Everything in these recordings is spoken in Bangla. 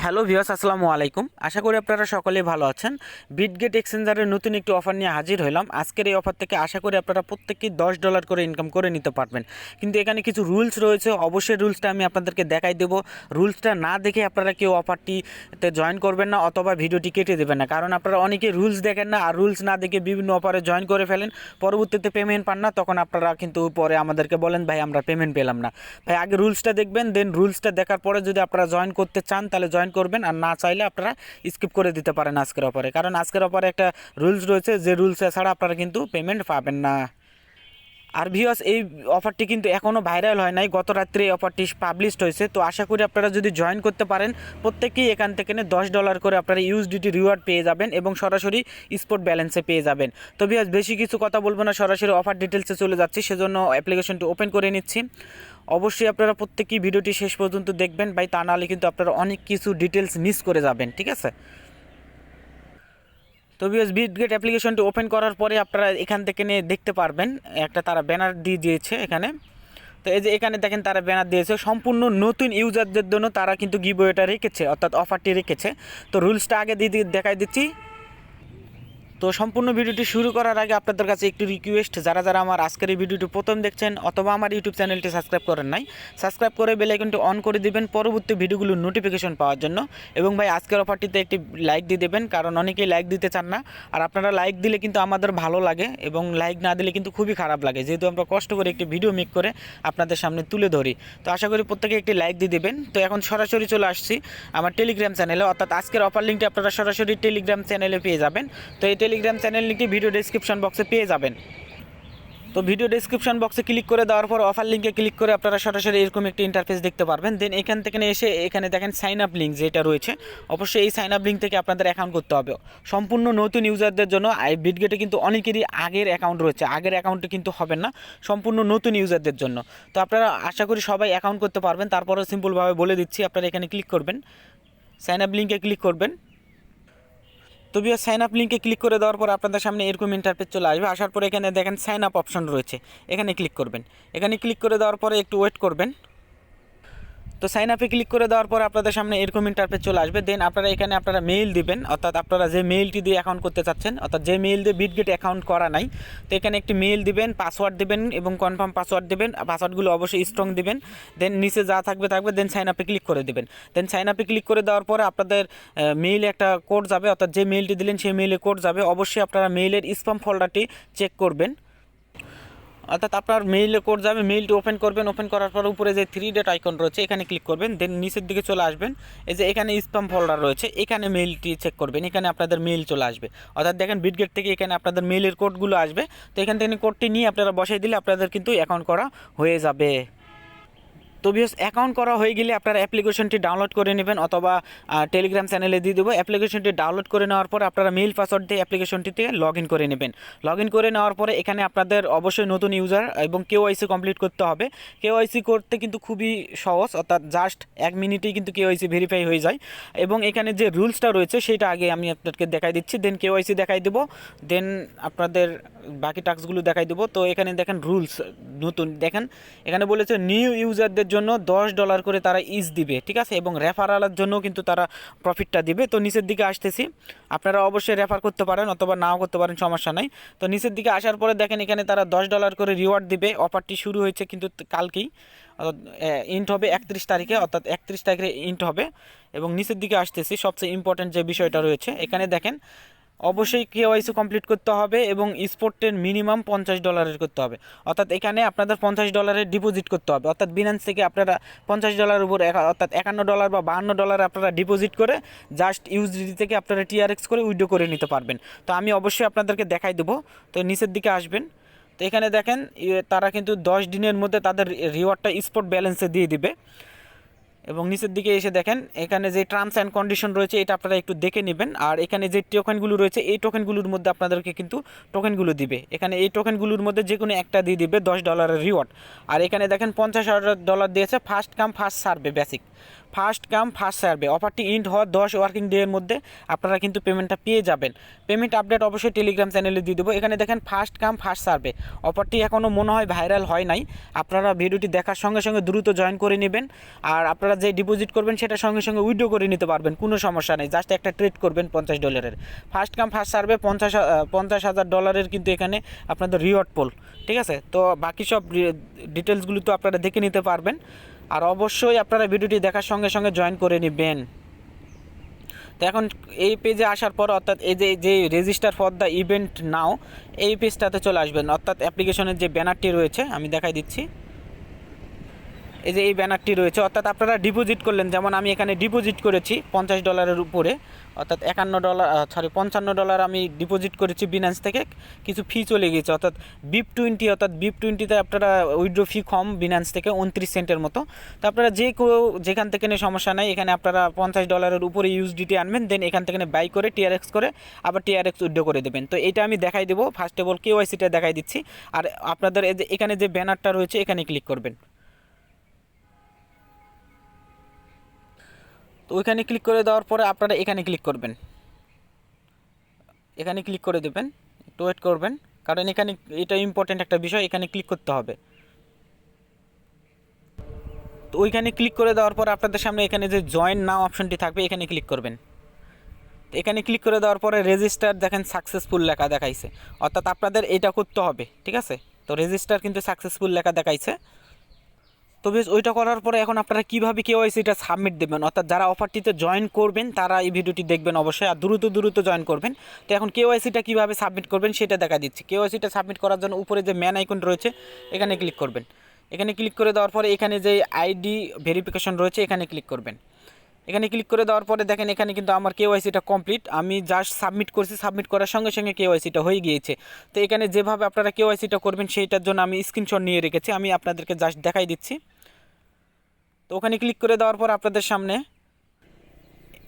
হ্যালো ভিউয়ার্স, আসসালামু আলাইকুম। আশা করি আপনারা সকলেই ভালো আছেন। বিটগেট এক্সচেঞ্জারের নতুন একটি অফার নিয়ে হাজির হলাম। আজকের এই অফার থেকে আশা করি আপনারা প্রত্যেকেই $10 করে ইনকাম করে নিতে পারবেন। কিন্তু এখানে কিছু রুলস রয়েছে, অবশ্যই রুলসটা আমি আপনাদেরকে দেখাই দেবো। রুলসটা না দেখে আপনারা কেউ অফারটিতে জয়েন করবেন না অথবা ভিডিওটি কেটে দেবেন না, কারণ আপনারা অনেকে রুলস দেখেন না আর রুলস না দেখে বিভিন্ন অফারে জয়েন করে ফেলেন, পরবর্তীতে পেমেন্ট পান না, তখন আপনারা কিন্তু পরে আমাদেরকে বলেন ভাই আমরা পেমেন্ট পেলাম না। ভাই আগে রুলসটা দেখবেন, দেন রুলসটা দেখার পরে যদি আপনারা জয়েন করতে চান তাহলে জয়েন করবেন, আর না চাইলে আপনারা স্কিপ করে দিতে পারেন আজকের অফারে, কারণ আজকের অফারে একটা রুলস রয়েছে যে রুলসে ছাড়া আপনারা কিন্তু পেমেন্ট পাবেন না। আর ভিউয়ার্স, এই অফারটি কিন্তু এখনও ভাইরাল হয় নাই, গত রাত্রে এই অফারটি পাবলিশড হয়েছে। তো আশা করি আপনারা যদি জয়েন করতে পারেন প্রত্যেকেই এখান থেকে $10 করে আপনারা ইউএসডিটি রিওয়ার্ড পেয়ে যাবেন এবং সরাসরি স্পট ব্যালেন্সে পেয়ে যাবেন। তো ভিউয়ার্স, বেশি কিছু কথা বলবো না, সরাসরি অফার ডিটেলসে চলে যাচ্ছি, সেজন্য অ্যাপ্লিকেশনটি ওপেন করে নিচ্ছি। অবশ্যই আপনারা প্রত্যেকেই ভিডিওটি শেষ পর্যন্ত দেখবেন ভাই, তা নাহলে কিন্তু আপনারা অনেক কিছু ডিটেলস মিস করে যাবেন, ঠিক আছে? তো ভিউয়ার্স, বিটগেট অ্যাপ্লিকেশনটি ওপেন করার পরে আপনারা এখান থেকে নিয়ে দেখতে পারবেন একটা তারা ব্যানার দিয়ে দিয়েছে এখানে। তো এই যে এখানে দেখেন তারা ব্যানার দিয়েছে সম্পূর্ণ নতুন ইউজারদের জন্য, তারা কিন্তু গিভওয়েটা রেখেছে, অর্থাৎ অফারটি রেখেছে। তো রুলসটা আগে দেখাই দিচ্ছি। তো সম্পূর্ণ ভিডিওটি শুরু করার আগে আপনাদের কাছে একটু রিকোয়েস্ট, যারা যারা আমার আজকের এই ভিডিওটি প্রথম দেখছেন অথবা আমার ইউটিউব চ্যানেলটি সাবস্ক্রাইব করেন নাই, সাবস্ক্রাইব করে বেল আইকনটি অন করে দিবেন পরবর্তী ভিডিওগুলোর নোটিফিকেশন পাওয়ার জন্য। এবং ভাই আজকের অফারটিতে একটি লাইক দিয়ে দেবেন, কারণ অনেকেই লাইক দিতে চান না, আর আপনারা লাইক দিলে কিন্তু আমাদের ভালো লাগে এবং লাইক না দিলে কিন্তু খুবই খারাপ লাগে, যেহেতু আমরা কষ্ট করে একটি ভিডিও মেক করে আপনাদের সামনে তুলে ধরি। তো আশা করি প্রত্যেকে একটি লাইক দিয়ে দেবেন। তো এখন সরাসরি চলে আসছি আমার টেলিগ্রাম চ্যানেলে, অর্থাৎ আজকের অফার লিঙ্কটি আপনারা সরাসরি টেলিগ্রাম চ্যানেলে পেয়ে যাবেন। তো এই টেলিগ্রাম চ্যানেল লিঙ্কটি ভিডিও ডেসক্রিপশন বক্সে পেয়ে যাবেন। তো ভিডিও ডেসক্রিপশন বক্সে ক্লিক করে দেওয়ার পর অফার লিঙ্কে ক্লিক করে আপনারা সরাসরি এরকম একটি ইন্টারফেস দেখতে পারবেন। দেন এখান থেকে এসে এখানে দেখেন সাইন আপ লিঙ্ক যেটা রয়েছে, অবশ্যই এই সাইন আপ লিঙ্ক থেকে আপনাদের অ্যাকাউন্ট করতে হবে। সম্পূর্ণ নতুন ইউজারদের জন্য। বিটগেটে কিন্তু অনেকেরই আগের অ্যাকাউন্ট রয়েছে, আগের অ্যাকাউন্টে কিন্তু হবে না, সম্পূর্ণ নতুন ইউজারদের জন্য। তো আপনারা আশা করি সবাই অ্যাকাউন্ট করতে পারবেন। তারপরে সিম্পলভাবে বলে দিচ্ছি, আপনারা এখানে ক্লিক করবেন, সাইন আপ লিঙ্কে ক্লিক করবেন। তো ভিউয়ার্স, সাইন আপ লিঙ্কে ক্লিক করে দেওয়ার পর আপনাদের সামনে এরকম ইন্টারফেস চলে আসবে। আসার পরে এখানে দেখেন সাইন আপ অপশন রয়েছে, এখানে ক্লিক করবেন। এখানে ক্লিক করে দেওয়ার পরে একটু ওয়েট করবেন। তো সাইন আপে ক্লিক করে দেওয়ার পর আপনাদের সামনে এরকম ইন্টারফেস চলে আসবে। দেন আপনারা এখানে আপনারা মেইল দিবেন, অর্থাৎ আপনারা যে মেইলটি দিয়ে অ্যাকাউন্ট করতে চাচ্ছেন, অর্থাৎ যে মেইল দিয়ে বিটগেট অ্যাকাউন্ট করা নাই, তো এখানে একটি মেইল দিবেন, পাসওয়ার্ড দিবেন এবং কনফার্ম পাসওয়ার্ড দিবেন। পাসওয়ার্ডগুলো অবশ্যই স্ট্রং দিবেন। দেন নিচে যা থাকবে দেন সাইন আপে ক্লিক করে দেবেন। দেন সাইন আপে ক্লিক করে দেওয়ার পরে আপনাদের মেইলে একটা কোড যাবে, অর্থাৎ যে মেইলটি দিলেন সেই মেইলে কোড যাবে। অবশ্যই আপনারা মেইলের স্প্যাম ফোল্ডারটি চেক করবেন, অর্থাৎ আপনার মেইলে কোড যাবে, মেইলটি ওপেন করবেন। ওপেন করার পর উপরে যে 3 ডট আইকন রয়েছে এখানে ক্লিক করবেন। দেন নিচের দিকে চলে আসবেন, এই যে এখানে স্প্যাম ফোল্ডার রয়েছে, এখানে মেইলটি চেক করবেন, এখানে আপনাদের মেইল চলে আসবে। অর্থাৎ দেখেন বিটগেট থেকে এখানে আপনাদের মেইলের কোডগুলো আসবে। তো এখান থেকে কোডটি নিয়ে আপনারা বসাই দিলে আপনাদের কিন্তু অ্যাকাউন্ট করা হয়ে যাবে। তো ভিউয়ার্স, অ্যাকাউন্ট করা হয়ে গেলে আপনারা অ্যাপ্লিকেশনটি ডাউনলোড করে নেবেন, অথবা টেলিগ্রাম চ্যানেলে দিয়ে দেবো। অ্যাপ্লিকেশনটি ডাউনলোড করে নেওয়ার পর আপনারা মেইল পাসওয়ার্ড দিয়ে অ্যাপ্লিকেশনটিতে লগ ইন করে নেবেন। লগ ইন করে নেওয়ার পরে এখানে আপনাদের অবশ্যই নতুন ইউজার এবং কেওয়াইসি কমপ্লিট করতে হবে। কেওয়াইসি করতে কিন্তু খুবই সহজ, অর্থাৎ জাস্ট 1 মিনিটেই কিন্তু কেওয়াইসি ভেরিফাই হয়ে যায়। এবং এখানে যে রুলসটা রয়েছে সেটা আগে আমি আপনাদেরকে দেখাই দিচ্ছি, দেন কেওয়াইসি দেখাই দেবো, দেন আপনাদের বাকি টাস্কগুলো দেখাই দেবো। তো এখানে দেখেন রুলস নতুন, দেখেন এখানে বলেছে নিউ ইউজারদের জন্য $10 করে তারা ইজ দিবে, ঠিক আছে, এবং রেফারালের জন্য কিন্তু তারা প্রফিটটা দিবে। তো নিচের দিকে আসতেছি, আপনারা অবশ্যই রেফার করতে পারেন অথবা নাও করতে পারেন, সমস্যা নাই। তো নিচের দিকে আসার পরে দেখেন এখানে তারা $10 করে রিওয়ার্ড দিবে। অফারটি শুরু হয়েছে কিন্তু কালকেই, অর্থাৎ ইন্ট হবে 31 তারিখে, অর্থাৎ 31 তারিখে ইন্ট হবে। এবং নিচের দিকে আসতেছি, সবচেয়ে ইম্পর্টেন্ট যে বিষয়টা রয়েছে এখানে দেখেন, অবশ্যই কেওয়াইসি কমপ্লিট করতে হবে এবং স্পটের মিনিমাম $50 করতে হবে। অর্থাৎ এখানে আপনাদের $50 ডিপোজিট করতে হবে, অর্থাৎ বিনান্স থেকে আপনারা $50 উপর অর্থাৎ $51 বা $52 আপনারা ডিপোজিট করে জাস্ট ইউএসডিটি থেকে আপনারা টিআরএক্স করে উইথড্র করে নিতে পারবেন। তো আমি অবশ্যই আপনাদেরকে দেখাই দেবো। তো নিচের দিকে আসবেন, তো এখানে দেখেন তারা কিন্তু 10 দিনের মধ্যে তাদের রিওয়ার্ডটা স্পট ব্যালেন্সে দিয়ে দিবে। এবং নিচের দিকে এসে দেখেন এখানে যে টার্মস অ্যান্ড কন্ডিশন রয়েছে এটা আপনারা একটু দেখে নেবেন। আর এখানে যে টোকেনগুলো রয়েছে এই টোকেনগুলোর মধ্যে আপনাদেরকে কিন্তু টোকেনগুলো দিবে, এখানে এই টোকেনগুলোর মধ্যে যে কোনো একটা দিয়ে দিবে $10 রিওয়ার্ড। আর এখানে দেখেন $50,000 দিয়েছে, first come first serve basis, first come first serve. অফারটি ইন্ড হওয়ার 10 ওয়ার্কিং ডে এর মধ্যে আপনারা কিন্তু পেমেন্টটা পেয়ে যাবেন। পেমেন্ট আপডেট অবশ্যই টেলিগ্রাম চ্যানেলে দিয়ে দেবো। এখানে দেখেন ফার্স্ট কাম ফার্স্ট সার্ভে, অফারটি এখনও মনে হয় ভাইরাল হয় নাই। আপনারা ভিডিওটি দেখার সঙ্গে সঙ্গে দ্রুত জয়েন করে নেবেন, আর আপনারা যে ডিপোজিট করবেন সেটা সঙ্গে সঙ্গে উইথড্র করে নিতে পারবেন, কোনো সমস্যা নেই। জাস্ট একটা ট্রেড করবেন $50। ফার্স্ট কাম ফার্স্ট সার্ভে $50,000 কিন্তু এখানে আপনাদের রিওয়ার্ড পোল, ঠিক আছে। তো বাকি সব ডিটেলসগুলো তো আপনারা দেখে নিতে পারবেন, আর অবশ্যই আপনারা ভিডিওটি দেখার সঙ্গে সঙ্গে জয়েন করে নেবেন। তো এখন এই পেজে আসার পর অর্থাৎ এই যে রেজিস্টার ফর দ্য ইভেন্ট নাও, এই পেজটাতে চলে আসবেন। অর্থাৎ অ্যাপ্লিকেশনের যে ব্যানারটি রয়েছে আমি দেখাই দিচ্ছি, এই যে এই ব্যানারটি রয়েছে। অর্থাৎ আপনারা ডিপোজিট করলেন, যেমন আমি এখানে ডিপোজিট করেছি $50 উপরে, অর্থাৎ $55 আমি ডিপোজিট করেছি বিনান্স থেকে। কিছু ফি চলে গিয়েছে, অর্থাৎ BIP20, অর্থাৎ BIP20তে আপনারা উইথড্র ফি কম বিনান্স থেকে 29 সেন্টের মতো। তো আপনারা যেখান থেকে নিয়ে সমস্যা নাই, এখানে আপনারা $50 উপরে USDT আনবেন, দেন এখান থেকে বাই করে TRX করে আবার TRX উইথড্র করে দেবেন। তো এটা আমি দেখাই দেবো। ফার্স্ট অফ অল KYCটা দেখাই দিচ্ছি, আর আপনাদের এই যে এখানে যে ব্যানারটা রয়েছে এখানে ক্লিক করবেন। তো ওইখানে ক্লিক করে দেওয়ার পরে আপনারা এখানে ক্লিক করবেন, এখানে ক্লিক করে দেবেন। একটু ওয়েট করবেন, কারণ এখানে এটা ইম্পর্টেন্ট একটা বিষয়, এখানে ক্লিক করতে হবে। তো ওইখানে ক্লিক করে দেওয়ার পর আপনাদের সামনে এখানে যে জয়েন নাও অপশনটি থাকবে এখানে ক্লিক করবেন। এখানে ক্লিক করে দেওয়ার পরে রেজিস্টার দেখেন সাকসেসফুল লেখা দেখাইছে, অর্থাৎ আপনাদের এটা করতে হবে, ঠিক আছে। তো রেজিস্টার কিন্তু সাকসেসফুল লেখা দেখাইছে। তো বেশ, ওইটা করার পরে এখন আপনারা কীভাবে KYCটা সাবমিট দেবেন, অর্থাৎ যারা অফারটিতে জয়েন করবেন তারা এই ভিডিওটি দেখবেন অবশ্যই, আর দ্রুত জয়েন করবেন। তো এখন KYCটা কীভাবে সাবমিট করবেন সেটা দেখা দিচ্ছি। KYCটা সাবমিট করার জন্য উপরে যে ম্যান আইকন রয়েছে এখানে ক্লিক করবেন। এখানে ক্লিক করে দেওয়ার পরে এখানে যে আইডি ভেরিফিকেশন রয়েছে এখানে ক্লিক করবেন। এখানে ক্লিক করে দেওয়ার পরে দেখেন এখানে কিন্তু আমার KYCটা কমপ্লিট, আমি জাস্ট সাবমিট করছি, সাবমিট করার সঙ্গে সঙ্গে KYCটা হয়ে গিয়েছে। তো এখানে যেভাবে আপনারা KYCটা করবেন সেইটার জন্য আমি স্ক্রিনশট নিয়ে রেখেছি, আমি আপনাদেরকে জাস্ট দেখাই দিচ্ছি। তো ওখানে ক্লিক করে দেওয়ার পর আপনাদের সামনে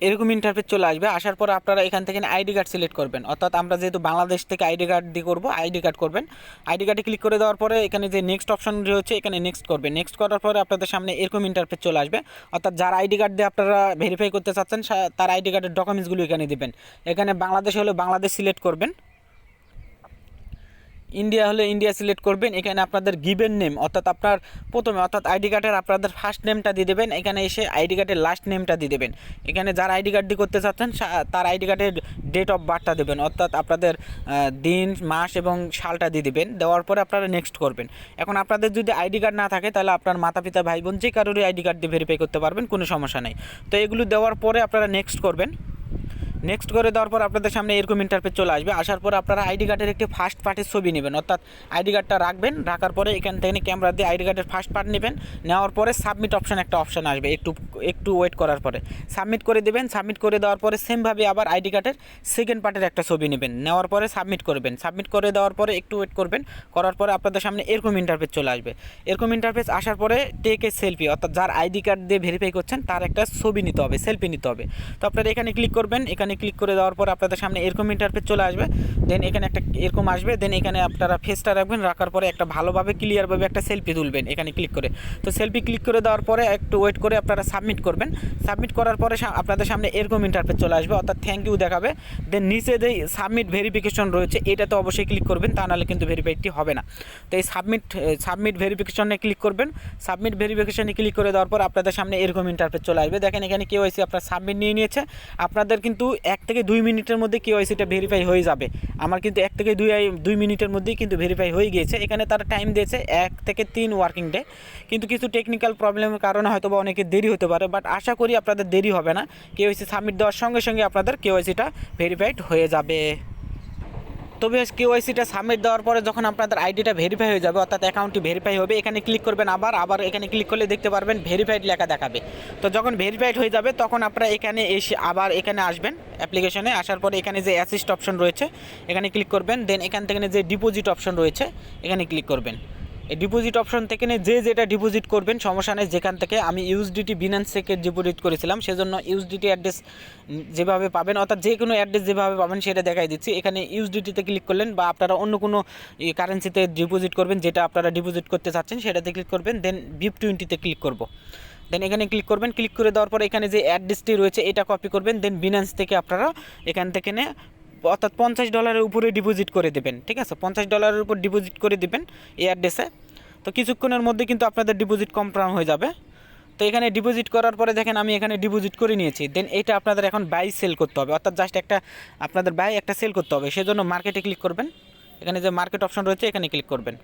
এরকম ইন্টারফেস চলে আসবে। আসার পর আপনারা এখান থেকে আইডি কার্ড সিলেক্ট করবেন, অর্থাৎ আমরা যেহেতু বাংলাদেশ থেকে আইডি কার্ড দিয়ে করবো, আইডি কার্ড করবেন। আইডি কার্ডে ক্লিক করে দেওয়ার পরে এখানে যে নেক্সট অপশন রয়েছে এখানে নেক্সট করবেন। নেক্সট করার পরে আপনাদের সামনে এরকম ইন্টারফেস চলে আসবে, অর্থাৎ যার আইডি কার্ড দিয়ে আপনারা ভেরিফাই করতে চাচ্ছেন তার আইডি কার্ডের ডকুমেন্টসগুলো এখানে দেবেন। এখানে বাংলাদেশ হলে বাংলাদেশ সিলেক্ট করবেন, ইন্ডিয়া হলে ইন্ডিয়া সিলেক্ট করবেন। এখানে আপনাদের গিভেন নেম, অর্থাৎ আপনার প্রথমে অর্থাৎ আইডি কার্ডের আপনাদের ফার্স্ট নেমটা দিয়ে দেবেন। এখানে এসে আইডি কার্ডের লাস্ট নেমটা দিয়ে দেবেন। এখানে যার আইডি কার্ড দিয়ে করতে চাচ্ছেন তার আইডি কার্ডের ডেট অফ বার্থটা দেবেন, অর্থাৎ আপনাদের দিন মাস এবং সালটা দিয়ে দেবেন। দেওয়ার পরে আপনারা নেক্সট করবেন। এখন আপনাদের যদি আইডি কার্ড না থাকে তাহলে আপনার মাতা পিতা ভাই বোন যে কারোরই আইডি কার্ড দিয়ে ভেরিফাই করতে পারবেন, কোনো সমস্যা নেই। তো এগুলো দেওয়ার পরে আপনারা নেক্সট করবেন। নেক্সট করে দেওয়ার পর আপনাদের সামনে এরকম ইন্টারফেস চলে আসবে। আসার পর আপনারা আইডি কার্ডের একটি ফার্স্ট পার্টের ছবি নেবেন, অর্থাৎ আইডি কার্ডটা রাখবেন, রাখার পরে এখান থেকে ক্যামেরা দিয়ে আইডি কার্ডের ফার্স্ট পার্ট নেবেন। নেওয়ার পরে সাবমিট একটা অপশন আসবে, একটু ওয়েট করার পরে সাবমিট করে দেবেন। সাবমিট করে দেওয়ার পরে সেমভাবে আবার আইডি কার্ডের সেকেন্ড পার্টের একটা ছবি নেবেন, নেওয়ার পরে সাবমিট করবেন। সাবমিট করে দেওয়ার পরে একটু ওয়েট করবেন, করার পরে আপনাদের সামনে এরকম ইন্টারফেস চলে আসবে। এরকম ইন্টারফেস আসার পরে টেক এ সেলফি, অর্থাৎ যার আইডি কার্ড দিয়ে ভেরিফাই করছেন তার একটা ছবি নিতে হবে, সেলফি নিতে হবে। তো আপনারা এখানে ক্লিক করবেন। এখানে ক্লিক করে দেওয়ার পর আপনাদের সামনে এরকম ইন্টারফেস চলে আসবে। দেন এখানে একটা এরকম আসবে, দেন এখানে আপনারা ফেসটা রাখবেন, রাখার পরে একটা ভালোভাবে ক্লিয়ারভাবে একটা সেলফি তুলবেন এখানে ক্লিক করে। তো সেলফি ক্লিক করে দেওয়ার পরে একটু ওয়েট করে আপনারা সাবমিট করবেন। সাবমিট করার পরে আপনাদের সামনে এরকম ইন্টারফেস চলে আসবে, অর্থাৎ থ্যাংক ইউ দেখাবে। দেন নিচে যে সাবমিট ভেরিফিকেশন রয়েছে এটাতে অবশ্যই ক্লিক করবেন, তা নাহলে কিন্তু ভেরিফাইডটি হবে না। তো এই সাবমিট ভেরিফিকেশনে ক্লিক করবেন। সাবমিট ভেরিফিকেশনে ক্লিক করে দেওয়ার পর আপনাদের সামনে এরকম ইন্টারফেস চলে আসবে। দেখেন এখানে KYC আপনার সাবমিট নিয়ে নিয়েছে। আপনাদের কিন্তু 1 থেকে 2 মিনিটের মধ্যে KYCটা ভেরিফাই হয়ে যাবে। আমার কিন্তু 1 থেকে 2 মিনিটের মধ্যেই কিন্তু ভেরিফাই হয়ে গিয়েছে। এখানে তারা টাইম দিয়েছে 1 থেকে 3 ওয়ার্কিং ডে, কিন্তু কিছু টেকনিক্যাল প্রবলেমের কারণে হয়তো বা অনেকে দেরি হতে পারে, বাট আশা করি আপনাদের দেরি হবে না। KYC সাবমিট দেওয়ার সঙ্গে সঙ্গে আপনাদের KYCটা ভেরিফাইড হয়ে যাবে। তবে KYCটা সাবমিট দেওয়ার পরে যখন আপনাদের আইডিটা ভেরিফাই হয়ে যাবে, অর্থাৎ অ্যাকাউন্টটি ভেরিফাই হবে, এখানে ক্লিক করবেন। আবার এখানে ক্লিক করলে দেখতে পারবেন ভেরিফাইড লেখা দেখাবে। তো যখন ভেরিফাইড হয়ে যাবে তখন আপনারা এখানে এসে আবার এখানে আসবেন অ্যাপ্লিকেশনে। আসার পরে এখানে যে অ্যাসিস্ট অপশন রয়েছে এখানে ক্লিক করবেন। দেন এখান থেকে যে ডিপোজিট অপশন রয়েছে এখানে ক্লিক করবেন। এই ডিপোজিট অপশন থেকে যেটা ডিপোজিট করবেন সমস্যা নেই। যেখান থেকে আমি USDT বিনান্স থেকে ডিপোজিট করেছিলাম সেজন্য USDT অ্যাড্রেস যেভাবে পাবেন, অর্থাৎ যে কোনো অ্যাড্রেস যেভাবে পাবেন সেটা দেখাই দিচ্ছি। এখানে USDTতে ক্লিক করলেন, বা আপনারা অন্য কোনো কারেন্সিতে ডিপোজিট করবেন যেটা আপনারা ডিপোজিট করতে চাচ্ছেন সেটাতে ক্লিক করবেন। দেন BIP20তে ক্লিক করব। দেন এখানে ক্লিক করবেন। ক্লিক করে দেওয়ার পরে এখানে যে অ্যাড্রেসটি রয়েছে এটা কপি করবেন। দেন বিনান্স থেকে আপনারা এখান থেকে অর্থাৎ $50 উপরে ডিপোজিট করে দেবেন। ঠিক আছে, $50 উপর ডিপোজিট করে দেবেন এই অ্যাড্রেসে। তো কিছুক্ষণের মধ্যে কিন্তু আপনাদের ডিপোজিট কনফার্ম হয়ে যাবে। তো এখানে ডিপোজিট করার পরে দেখেন আমি এখানে ডিপোজিট করে নিয়েছি। দেন এটা আপনাদের এখন বাই সেল করতে হবে, অর্থাৎ জাস্ট একটা আপনাদের বাই একটা সেল করতে হবে। সেজন্য মার্কেটে ক্লিক করবেন। এখানে যে মার্কেট অপশন রয়েছে এখানে ক্লিক করবেন।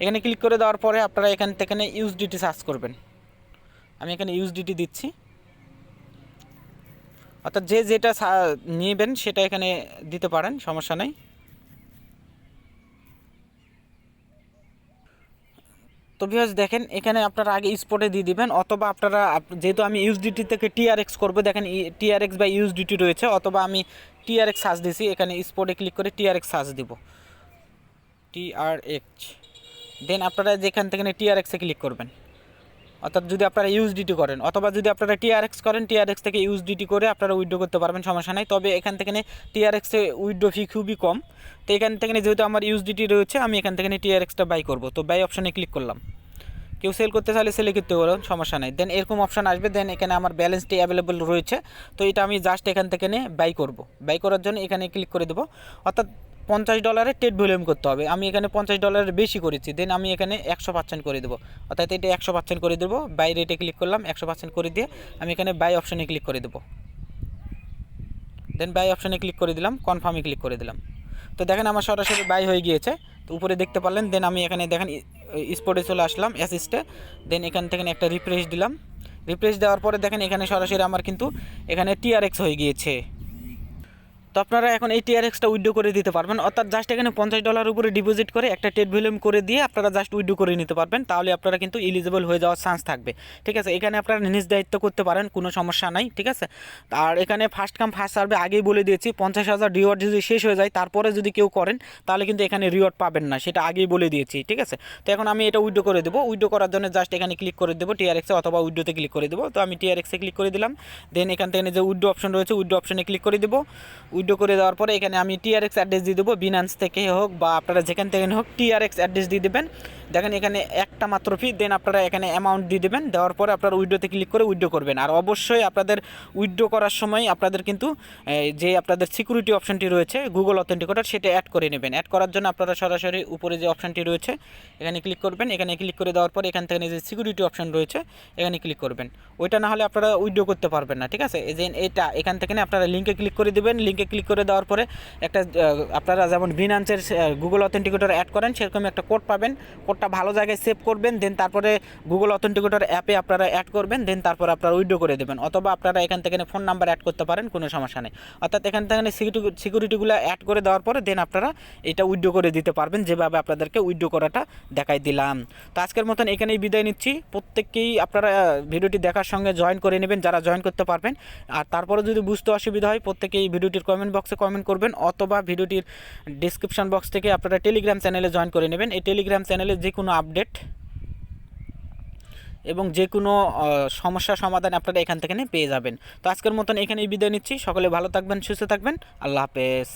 এখানে ক্লিক করে দেওয়ার পরে আপনারা এখান থেকে ইউএসডিটি সার্চ করবেন। আমি এখানে ইউএসডিটি দিচ্ছি, অর্থাৎ যে যেটা নেবেন সেটা এখানে দিতে পারেন, সমস্যা নেই। তো ভিউয়ার্স দেখেন এখানে আপনারা আগে স্পটে দিয়ে দিবেন, অথবা আপনারা যেহেতু আমি ইউএসডিটি থেকে টিআরএক্স করবো, দেখেন টিআরএক্স বা ইউএসডিটি রয়েছে, অথবা আমি টিআরএক্স সার্চ দিছি। এখানে স্পটে ক্লিক করে টিআরএক্স সার্চ দিব, টিআরএক্স। দেন আপনারা যেখান থেকে টিআরএক্সে ক্লিক করবেন, অর্থাৎ যদি আপনারা ইউএসডিটি করেন, অথবা যদি আপনারা টিআরএক্স করেন টিআরএক্স থেকে ইউএসডিটি করে আপনারা উইথড্র করতে পারবেন, সমস্যা নাই। তবে এখান থেকে টিআরএক্সে উইথড্র ফি খুবই কম। তো এখান থেকে যেহেতু আমার ইউএসডিটি রয়েছে আমি এখান থেকে টিআরএক্সটা বাই করব। তো বাই অপশানে ক্লিক করলাম। কেউ সেল করতে চাইলে সেলে করতে পারো, সমস্যা নাই। দেন এরকম অপশান আসবে। দেন এখানে আমার ব্যালেন্সটি অ্যাভেলেবল রয়েছে, তো এটা আমি জাস্ট এখান থেকে বাই করব। বাই করার জন্য এখানে ক্লিক করে দেবো, অর্থাৎ $50 ট্রেড ভলিউম করতে হবে। আমি এখানে $50 বেশি করেছি। দেন আমি এখানে 100% করে দেবো, অর্থাৎ এটা 100% করে দেবো। বাই রেটে ক্লিক করলাম, 100% করে দিয়ে আমি এখানে বাই অপশানে ক্লিক করে দেবো। দেন বাই অপশানে ক্লিক করে দিলাম, কনফার্মে ক্লিক করে দিলাম। তো দেখেন আমার সরাসরি বাই হয়ে গিয়েছে, তো উপরে দেখতে পারলেন। দেন আমি এখানে দেখেন স্পটে চলে আসলাম, অ্যাসিস্টে। দেন এখান থেকে একটা রিফ্রেশ দিলাম। রিফ্রেশ দেওয়ার পরে দেখেন এখানে সরাসরি আমার কিন্তু এখানে টিআরএক্স হয়ে গিয়েছে। তো আপনারা এখন এই টিআরএক্সটা উইথড্র করে দিতে পারবেন, অর্থাৎ জাস্ট এখানে $50 উপরে ডিপোজিট করে একটা ট্রেড ভলিউম করে দিয়ে আপনারা জাস্ট উইথড্র করে নিতে পারবেন। তাহলে আপনারা কিন্তু এলিজিবল হয়ে যাওয়ার চান্স থাকবে। ঠিক আছে, এখানে আপনারা নিজ দায়িত্ব করতে পারেন, কোনো সমস্যা নাই। ঠিক আছে, আর এখানে ফার্স্ট কাম ফার্স্ট সার্ভে আগেই বলে দিয়েছি, 50,000 রিওয়ার্ড যদি শেষ হয়ে যায় তারপরে যদি কেউ করেন তাহলে কিন্তু এখানে রিওয়ার্ড পাবেন না, সেটা আগেই বলে দিয়েছি। ঠিক আছে, তো এখন আমি এটা উইথড্র করে দেবো। উইথড্র করার জন্য জাস্ট এখানে ক্লিক করে দেবো টিআরএক্সে, অথবা উইথড্রোতে ক্লিক করে দেবো। তো আমি টিআরএক্সে ক্লিক করে দিলাম। দেন এখান থেকে যে উইথড্র অপশন রয়েছে উইথড্র অপশনে ক্লিক করে দেবো। উইথড্র করে দেওয়ার পরে এখানে আমি টিআরএক্স অ্যাড্রেস দিয়ে দেবো, বিনান্স থেকে হোক বা আপনারা যেখান থেকে হোক টিআরএক্স অ্যাড্রেস দিয়ে দেবেন। দেখেন এখানে একটা মাত্র ফি। দেন আপনারা এখানে অ্যামাউন্ট দিয়ে দেবেন। দেওয়ার পরে আপনারা উইথড্রোতে ক্লিক করে উইথড্র করবেন। আর অবশ্যই আপনাদের উইথড্র করার সময় আপনাদের কিন্তু যে আপনাদের সিকিউরিটি অপশনটি রয়েছে গুগল অথেন্টিকেটর, সেটা অ্যাড করে নেবেন। অ্যাড করার জন্য আপনারা সরাসরি উপরে যে অপশনটি রয়েছে এখানে ক্লিক করবেন। এখানে ক্লিক করে দেওয়ার পরে এখান থেকে যে সিকিউরিটি অপশন রয়েছে এখানে ক্লিক করবেন। ওইটা না হলে আপনারা উইথড্র করতে পারবেন না। ঠিক আছে, এই যে এটা এখান থেকে আপনারা লিঙ্কে ক্লিক করে দেবেন। লিঙ্কে ক্লিক করে দেওয়ার পরে একটা আপনারা যেমন বিনান্সের গুগল অথেন্টিকেটর অ্যাড করেন সেরকম একটা কোড পাবেন। কোডটা ভালো জায়গায় সেভ করবেন। দেন তারপরে গুগল অথেন্টিকেটর অ্যাপে আপনারা অ্যাড করবেন। দেন তারপর আপনারা উইথড্র করে দেবেন, অথবা আপনারা এখান থেকে ফোন নাম্বার অ্যাড করতে পারেন, কোনো সমস্যা নেই। অর্থাৎ এখান থেকে সিকিউরিটিগুলো অ্যাড করে দেওয়ার পরে দেন আপনারা এটা উইথড্র করে দিতে পারবেন, যেভাবে আপনাদেরকে উইথড্র করাটা দেখাই দিলাম। তো আজকের মতন এখানেই বিদায় নিচ্ছি। প্রত্যেককেই আপনারা ভিডিওটি দেখার সঙ্গে জয়েন করে নেবেন যারা জয়েন করতে পারবেন। আর তারপরে যদি বুঝতে অসুবিধা হয় প্রত্যেকেই ভিডিওটির কমেন্ট বক্সে কমেন্ট করবেন, অথবা ভিডিওটির ডিসক্রিপশন বক্স থেকে আপনারা টেলিগ্রাম চ্যানেলে জয়েন করে নেবেন। এই টেলিগ্রাম চ্যানেলে যে কোনো আপডেট এবং যে কোনো সমস্যার সমাধান আপনারা এখান থেকে পেয়ে যাবেন। তো আজকের মতন এখানেই বিদায় নিচ্ছি। সকলে ভালো থাকবেন, সুস্থ থাকবেন। আল্লাহ হাফেজ।